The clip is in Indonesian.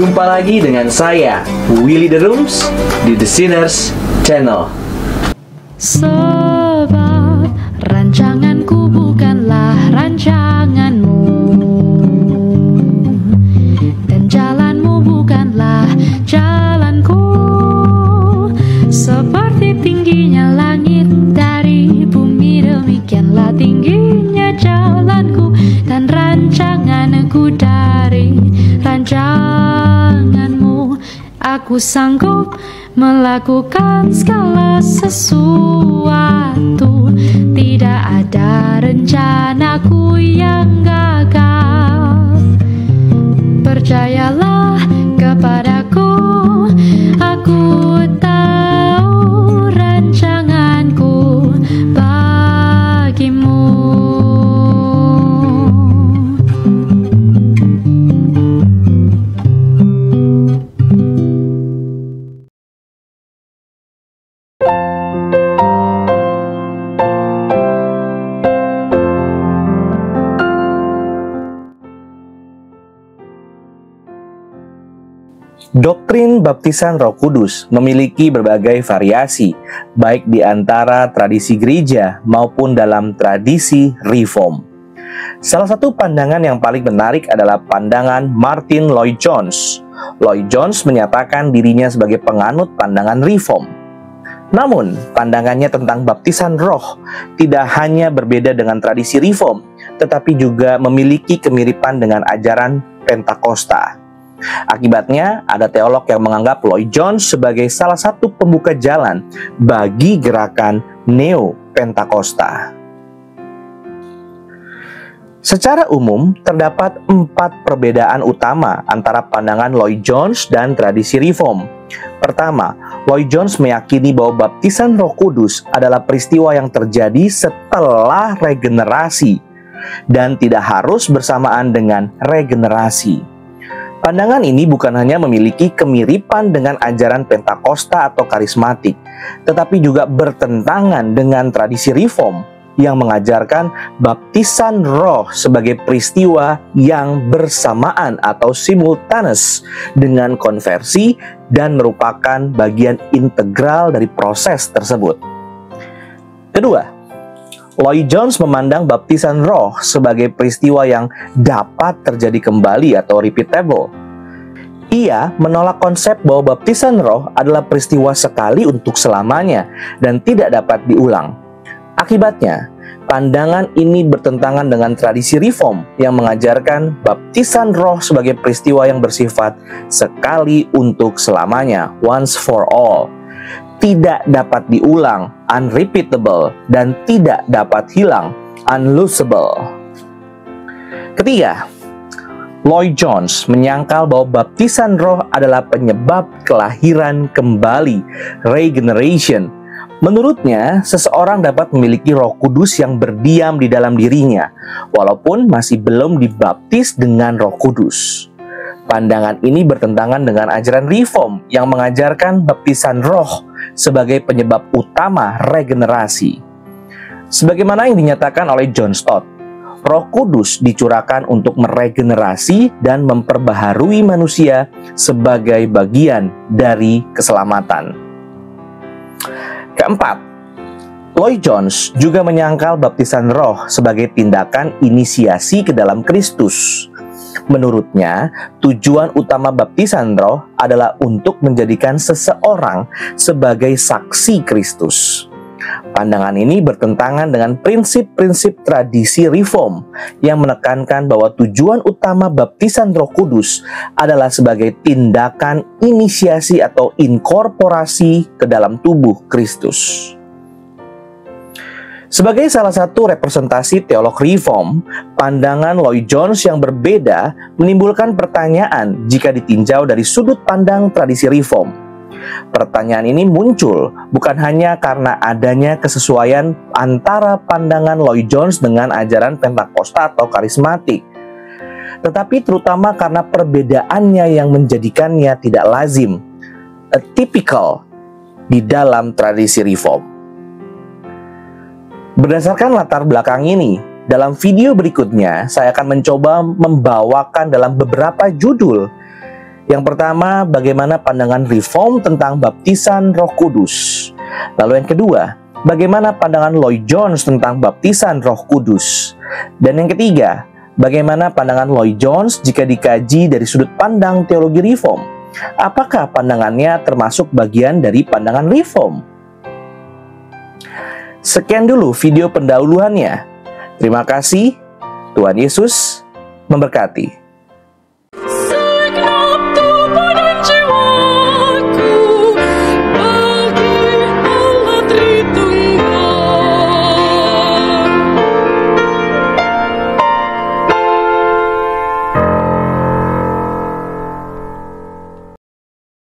Jumpa lagi dengan saya, Willy The Rooms, di The Sinners Channel. Sebab rancanganku bukanlah rancanganmu, dan jalanmu bukanlah jalanku. Seperti tingginya langit dari bumi, demikianlah tingginya jalanku dan rancanganku dari rancanganmu. Aku sanggup melakukan segala sesuatu, tidak ada rencanaku yang gagal. Percayalah kepadaku, aku tahu rancanganku bagimu. Doktrin baptisan Roh Kudus memiliki berbagai variasi, baik di antara tradisi gereja maupun dalam tradisi Reform. Salah satu pandangan yang paling menarik adalah pandangan Martyn Lloyd-Jones. Lloyd-Jones menyatakan dirinya sebagai penganut pandangan Reform. Namun, pandangannya tentang baptisan roh tidak hanya berbeda dengan tradisi Reform, tetapi juga memiliki kemiripan dengan ajaran Pentakosta. Akibatnya, ada teolog yang menganggap Lloyd-Jones sebagai salah satu pembuka jalan bagi gerakan Neo-Pentakosta. Secara umum, terdapat 4 perbedaan utama antara pandangan Lloyd-Jones dan tradisi Reform. Pertama, Lloyd-Jones meyakini bahwa baptisan Roh Kudus adalah peristiwa yang terjadi setelah regenerasi dan tidak harus bersamaan dengan regenerasi. Pandangan ini bukan hanya memiliki kemiripan dengan ajaran Pentakosta atau karismatik, tetapi juga bertentangan dengan tradisi Reform yang mengajarkan baptisan roh sebagai peristiwa yang bersamaan atau simultaneous dengan konversi dan merupakan bagian integral dari proses tersebut. Kedua, Lloyd-Jones memandang baptisan roh sebagai peristiwa yang dapat terjadi kembali atau repeatable. Ia menolak konsep bahwa baptisan roh adalah peristiwa sekali untuk selamanya dan tidak dapat diulang. Akibatnya, pandangan ini bertentangan dengan tradisi Reform yang mengajarkan baptisan roh sebagai peristiwa yang bersifat sekali untuk selamanya, once for all, tidak dapat diulang, unrepeatable, dan tidak dapat hilang, unlosable. Ketiga, Lloyd-Jones menyangkal bahwa baptisan roh adalah penyebab kelahiran kembali, regeneration. Menurutnya, seseorang dapat memiliki Roh Kudus yang berdiam di dalam dirinya, walaupun masih belum dibaptis dengan Roh Kudus. Pandangan ini bertentangan dengan ajaran Reform yang mengajarkan baptisan roh sebagai penyebab utama regenerasi. Sebagaimana yang dinyatakan oleh John Stott, Roh Kudus dicurahkan untuk meregenerasi dan memperbaharui manusia sebagai bagian dari keselamatan. Keempat, Lloyd-Jones juga menyangkal baptisan roh sebagai tindakan inisiasi ke dalam Kristus. Menurutnya, tujuan utama baptisan roh adalah untuk menjadikan seseorang sebagai saksi Kristus. Pandangan ini bertentangan dengan prinsip-prinsip tradisi Reform yang menekankan bahwa tujuan utama baptisan Roh Kudus adalah sebagai tindakan inisiasi atau inkorporasi ke dalam tubuh Kristus. Sebagai salah satu representasi teolog Reform, pandangan Lloyd-Jones yang berbeda menimbulkan pertanyaan jika ditinjau dari sudut pandang tradisi Reform. Pertanyaan ini muncul bukan hanya karena adanya kesesuaian antara pandangan Lloyd-Jones dengan ajaran Pentakosta atau karismatik, tetapi terutama karena perbedaannya yang menjadikannya tidak lazim, atypical, di dalam tradisi Reform. Berdasarkan latar belakang ini, dalam video berikutnya saya akan mencoba membawakan dalam beberapa judul Yang pertama, bagaimana pandangan Reform tentang baptisan Roh Kudus. Lalu yang kedua, bagaimana pandangan Lloyd Jones tentang baptisan Roh Kudus. Dan yang ketiga, bagaimana pandangan Lloyd Jones jika dikaji dari sudut pandang teologi Reform. Apakah pandangannya termasuk bagian dari pandangan Reform? Sekian dulu video pendahuluannya. Terima kasih. Tuhan Yesus memberkati.